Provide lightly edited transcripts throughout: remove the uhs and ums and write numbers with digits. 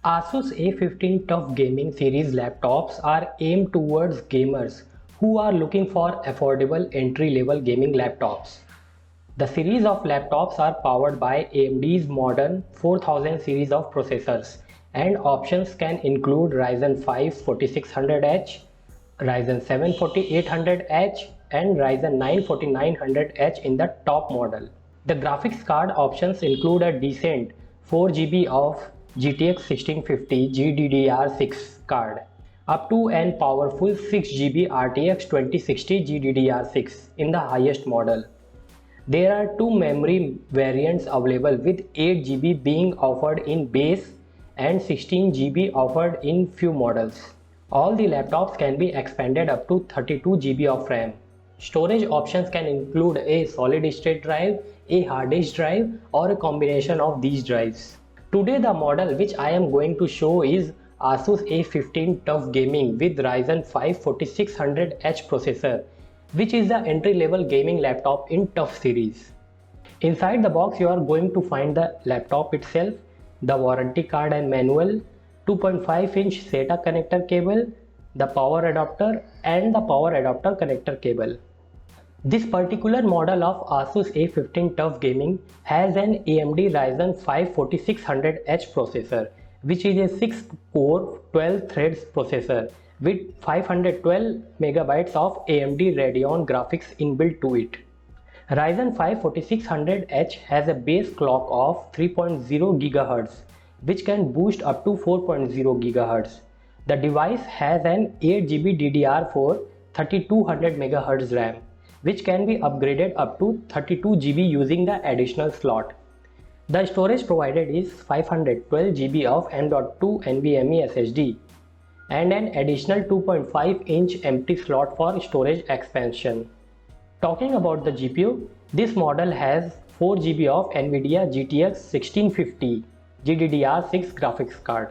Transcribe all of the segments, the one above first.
Asus A15 Tough Gaming Series laptops are aimed towards gamers who are looking for affordable entry-level gaming laptops. The series of laptops are powered by AMD's modern 4000 series of processors, and options can include Ryzen 5 4600H, Ryzen 7 4800H and Ryzen 9 4900H in the top model. The graphics card options include a decent 4 GB of GTX 1650 GDDR6 card, up to an powerful 6 GB RTX 2060 GDDR6 in the highest model. There are two memory variants available, with 8 GB being offered in base and 16 GB offered in few models. All the laptops can be expanded up to 32 GB of RAM. Storage options can include a solid state drive, a hard disk drive, or a combination of these drives. Today the model which I am going to show is Asus A15 Tough Gaming with Ryzen 5 4600H processor, which is the entry-level gaming laptop in Tough series. Inside the box you are going to find the laptop itself, the warranty card and manual, 2.5-inch SATA connector cable, the power adapter and the power adapter connector cable. This particular model of Asus A15 Tough Gaming has an AMD Ryzen 5 4600H processor, which is a 6-core 12 threads processor with 512 MB of AMD Radeon graphics inbuilt to it. Ryzen 5 4600H has a base clock of 3.0 GHz, which can boost up to 4.0 GHz. The device has an 8 GB DDR4 3200 MHz RAM, which can be upgraded up to 32 GB using the additional slot. The storage provided is 512 GB of M.2 NVMe SSD and an additional 2.5-inch empty slot for storage expansion. Talking about the GPU, this model has 4 GB of NVIDIA GTX 1650 GDDR6 graphics card.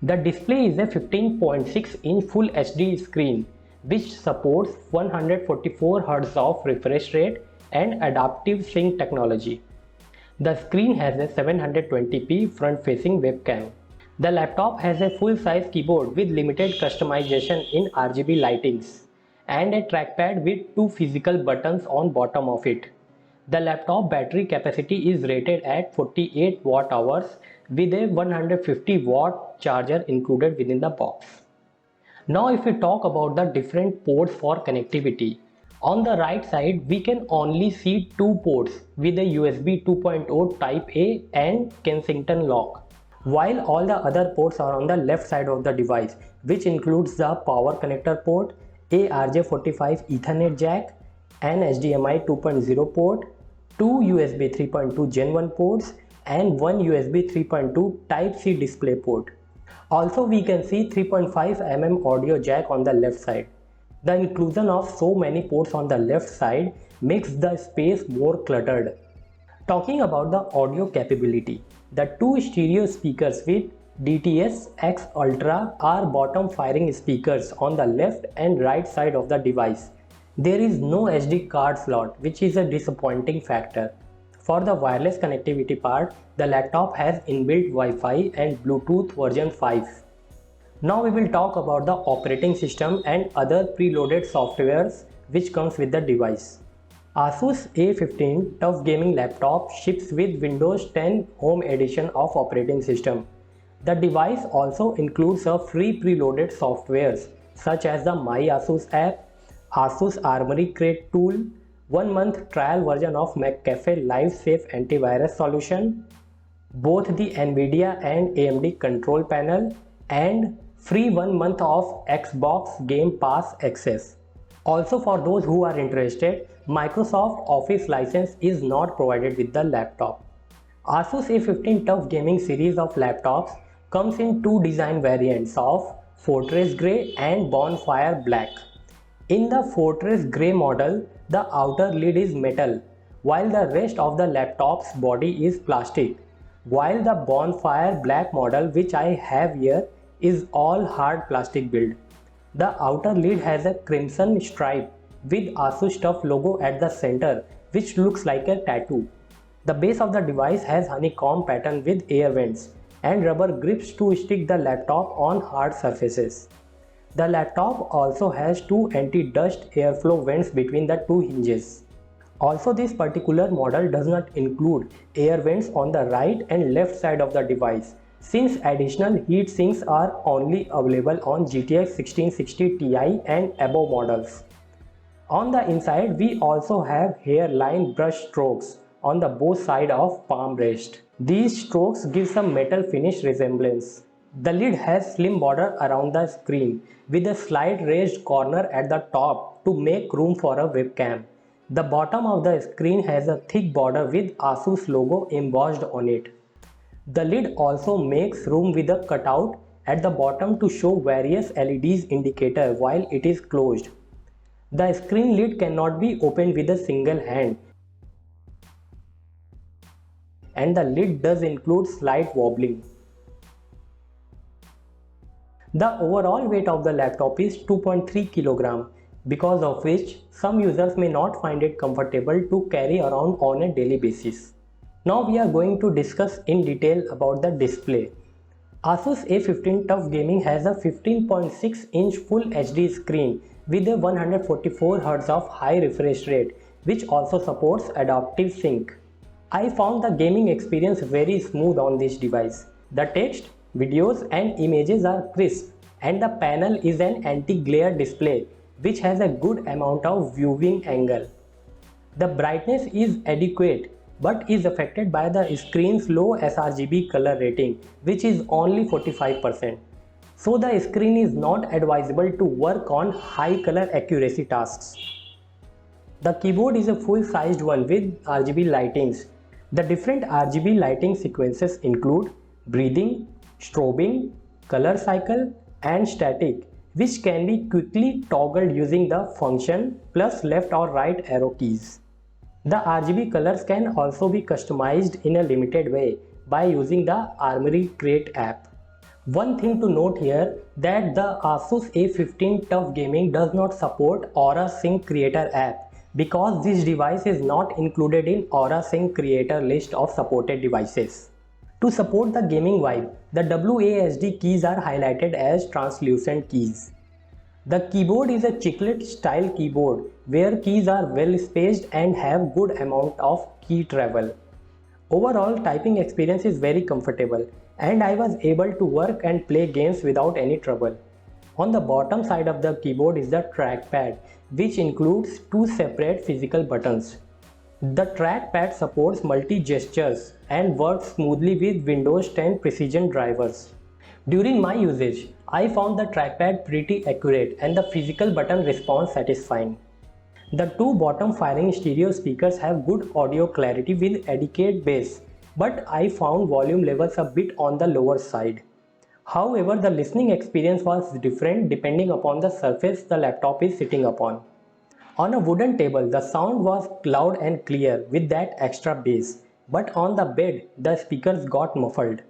The display is a 15.6-inch Full HD screen which supports 144 Hz of refresh rate and adaptive sync technology. The screen has a 720p front-facing webcam. The laptop has a full-size keyboard with limited customization in RGB lightings and a trackpad with two physical buttons on bottom of it. The laptop battery capacity is rated at 48 watt-hours with a 150 watt charger included within the box. Now if we talk about the different ports for connectivity, on the right side we can only see two ports with a USB 2.0 Type A and Kensington lock, while all the other ports are on the left side of the device, which includes the power connector port, a RJ45 Ethernet jack, an HDMI 2.0 port, two USB 3.2 Gen 1 ports and one USB 3.2 Type-C display port. Also we can see 3.5 mm audio jack on the left side. The inclusion of so many ports on the left side makes the space more cluttered. Talking about the audio capability, the two stereo speakers with DTS X Ultra are bottom firing speakers on the left and right side of the device. There is no SD card slot, which is a disappointing factor. For the wireless connectivity part, the laptop has inbuilt Wi-Fi and Bluetooth version 5. Now we will talk about the operating system and other preloaded softwares which comes with the device. Asus A15 Tough Gaming laptop ships with Windows 10 Home Edition of operating system. The device also includes a free preloaded softwares such as the My Asus app, Asus Armory Crate tool, 1-month trial version of McAfee Live Safe antivirus solution, both the NVIDIA and AMD control panel, and free 1 month of Xbox Game Pass access. Also, for those who are interested, Microsoft Office license is not provided with the laptop. Asus A15 Tough Gaming series of laptops comes in two design variants of Fortress Grey and Bonfire Black. In the Fortress Grey model, the outer lid is metal, while the rest of the laptop's body is plastic, while the Bonfire Black model, which I have here, is all hard plastic build. The outer lid has a crimson stripe with Asus Tough logo at the center, which looks like a tattoo. The base of the device has honeycomb pattern with air vents, and rubber grips to stick the laptop on hard surfaces. The laptop also has two anti-dust airflow vents between the two hinges. Also, this particular model does not include air vents on the right and left side of the device, since additional heat sinks are only available on GTX 1660 Ti and above models. On the inside, we also have hairline brush strokes on the both sides of palm rest. These strokes give some metal finish resemblance. The lid has slim border around the screen with a slight raised corner at the top to make room for a webcam. The bottom of the screen has a thick border with Asus logo embossed on it. The lid also makes room with a cutout at the bottom to show various LEDs indicator while it is closed. The screen lid cannot be opened with a single hand, and the lid does include slight wobbling. The overall weight of the laptop is 2.3 kg, because of which some users may not find it comfortable to carry around on a daily basis. Now we are going to discuss in detail about the display. Asus A15 TUF Gaming has a 15.6-inch Full HD screen with a 144Hz of high refresh rate, which also supports adaptive sync. I found the gaming experience very smooth on this device. The text, videos and images are crisp, and the panel is an anti-glare display which has a good amount of viewing angle. The brightness is adequate but is affected by the screen's low sRGB color rating, which is only 45%. So the screen is not advisable to work on high color accuracy tasks. The keyboard is a full-sized one with RGB lightings. The different RGB lighting sequences include breathing, strobing, color cycle and static, which can be quickly toggled using the function plus left or right arrow keys. The RGB colors can also be customized in a limited way by using the Armoury Crate app. One thing to note here that the Asus A15 TUF Gaming does not support Aura Sync Creator app because this device is not included in Aura Sync Creator list of supported devices. To support the gaming vibe, the WASD keys are highlighted as translucent keys. The keyboard is a chiclet style keyboard where keys are well spaced and have good amount of key travel. Overall, typing experience is very comfortable and I was able to work and play games without any trouble. On the bottom side of the keyboard is the trackpad, which includes two separate physical buttons. The trackpad supports multi-gestures and works smoothly with Windows 10 Precision drivers. During my usage, I found the trackpad pretty accurate and the physical button response satisfying. The two bottom firing stereo speakers have good audio clarity with adequate bass, but I found volume levels a bit on the lower side. However, the listening experience was different depending upon the surface the laptop is sitting upon. On a wooden table, the sound was loud and clear with that extra bass, but on the bed, the speakers got muffled.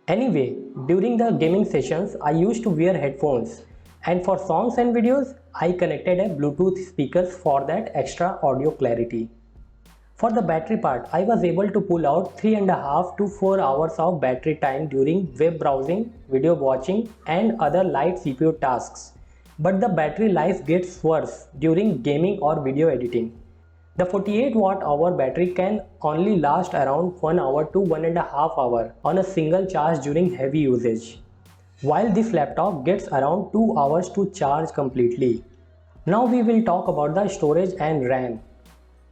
Anyway, during the gaming sessions, I used to wear headphones, and for songs and videos, I connected a Bluetooth speakers for that extra audio clarity. For the battery part, I was able to pull out 3.5 to 4 hours of battery time during web browsing, video watching, and other light CPU tasks. But the battery life gets worse during gaming or video editing. The 48 watt-hour battery can only last around 1 hour to 1.5 hours on a single charge during heavy usage, while this laptop gets around 2 hours to charge completely. Now we will talk about the storage and RAM.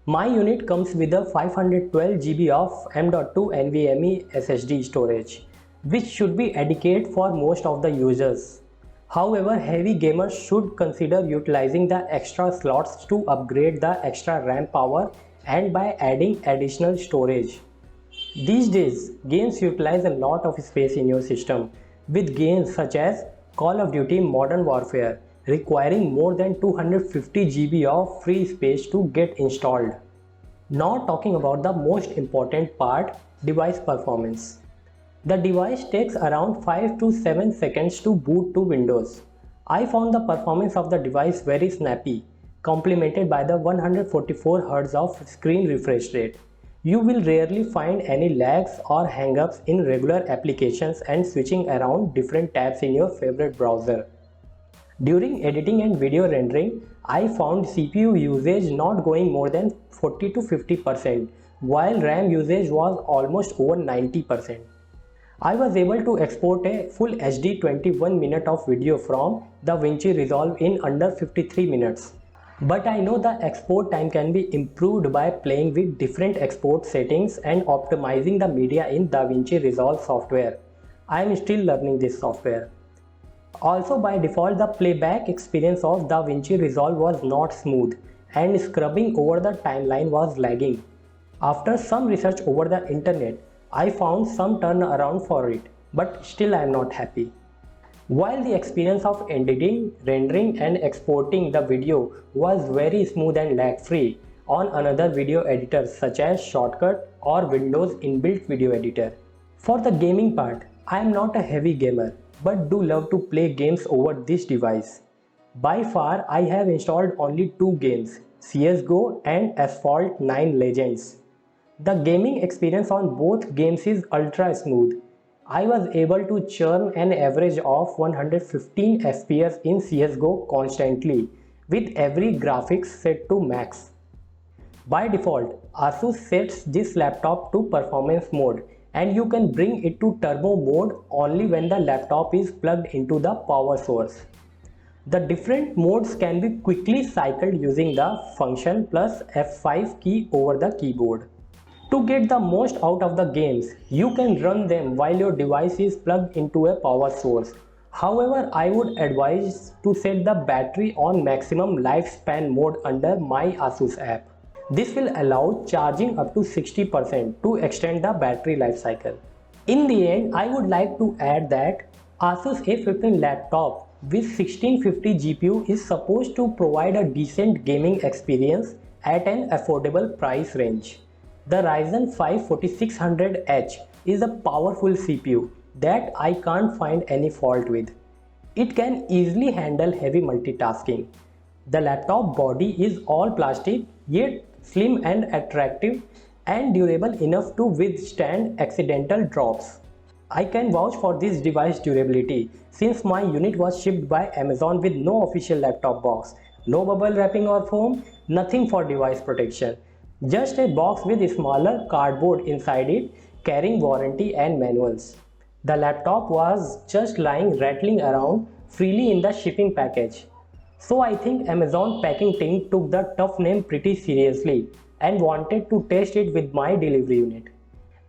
My unit comes with a 512GB of M.2 NVMe SSD storage, which should be adequate for most of the users. However, heavy gamers should consider utilizing the extra slots to upgrade the extra RAM power and by adding additional storage. These days, games utilize a lot of space in your system, with games such as Call of Duty Modern Warfare requiring more than 250GB of free space to get installed. Now talking about the most important part, device performance. The device takes around 5 to 7 seconds to boot to Windows. I found the performance of the device very snappy, complemented by the 144Hz of screen refresh rate. You will rarely find any lags or hang-ups in regular applications and switching around different tabs in your favorite browser. During editing and video rendering, I found CPU usage not going more than 40 to 50%, while RAM usage was almost over 90%. I was able to export a full HD 21 minute of video from DaVinci Resolve in under 53 minutes. But I know the export time can be improved by playing with different export settings and optimizing the media in DaVinci Resolve software. I am still learning this software. Also, by default, the playback experience of DaVinci Resolve was not smooth and scrubbing over the timeline was lagging. After some research over the internet, I found some turnaround for it, but still I am not happy. While the experience of editing, rendering and exporting the video was very smooth and lag-free on another video editors such as Shortcut or Windows inbuilt video editor. For the gaming part, I am not a heavy gamer but do love to play games over this device. By far, I have installed only two games, CSGO and Asphalt 9 Legends. The gaming experience on both games is ultra smooth. I was able to churn an average of 115 FPS in CSGO constantly with every graphics set to max. By default, Asus sets this laptop to performance mode and you can bring it to turbo mode only when the laptop is plugged into the power source. The different modes can be quickly cycled using the function plus F5 key over the keyboard. To get the most out of the games, you can run them while your device is plugged into a power source. However, I would advise to set the battery on maximum lifespan mode under My Asus app. This will allow charging up to 60% to extend the battery life cycle. In the end, I would like to add that Asus A15 laptop with 1650 GPU is supposed to provide a decent gaming experience at an affordable price range. The Ryzen 5 4600H is a powerful CPU that I can't find any fault with. It can easily handle heavy multitasking. The laptop body is all plastic yet slim and attractive and durable enough to withstand accidental drops. I can vouch for this device durability since my unit was shipped by Amazon with no official laptop box, no bubble wrapping or foam, nothing for device protection. Just a box with a smaller cardboard inside it carrying warranty and manuals. The laptop was just lying rattling around freely in the shipping package. So I think Amazon packing team took the tough name pretty seriously and wanted to test it with my delivery unit.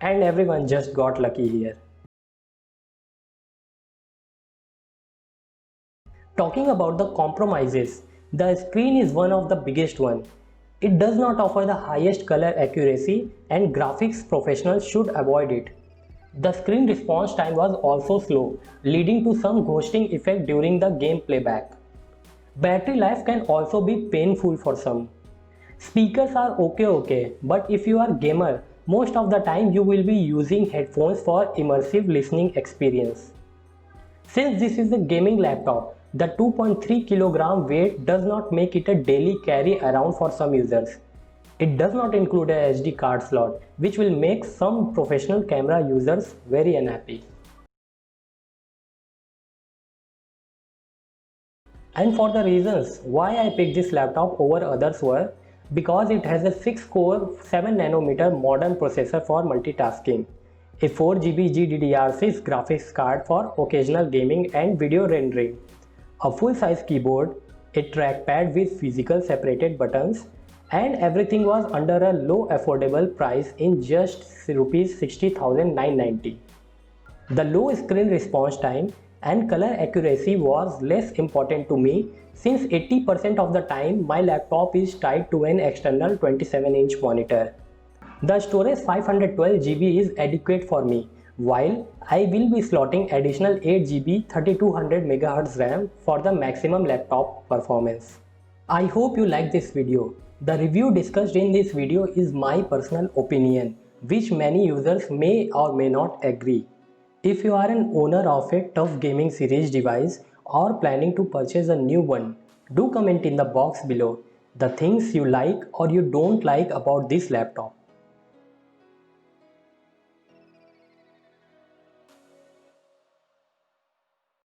And everyone just got lucky here. Talking about the compromises, the screen is one of the biggest one. It does not offer the highest color accuracy and graphics professionals should avoid it. The screen response time was also slow, leading to some ghosting effect during the game playback. Battery life can also be painful for some. Speakers are okay, but if you are gamer, most of the time you will be using headphones for immersive listening experience. Since this is a gaming laptop, the 2.3 kg weight does not make it a daily carry around for some users. It does not include a SD card slot, which will make some professional camera users very unhappy. And for the reasons why I picked this laptop over others were because it has a 6-core 7nm modern processor for multitasking, a 4GB GDDR6 graphics card for occasional gaming and video rendering, a full-size keyboard, a trackpad with physical separated buttons, and everything was under a low affordable price in just Rs 60,990. The low screen response time and color accuracy was less important to me since 80% of the time my laptop is tied to an external 27-inch monitor. The storage 512GB is adequate for me, while I will be slotting additional 8GB 3200MHz RAM for the maximum laptop performance. I hope you like this video. The review discussed in this video is my personal opinion, which many users may or may not agree. If you are an owner of a TUF Gaming Series device or planning to purchase a new one, do comment in the box below the things you like or you don't like about this laptop.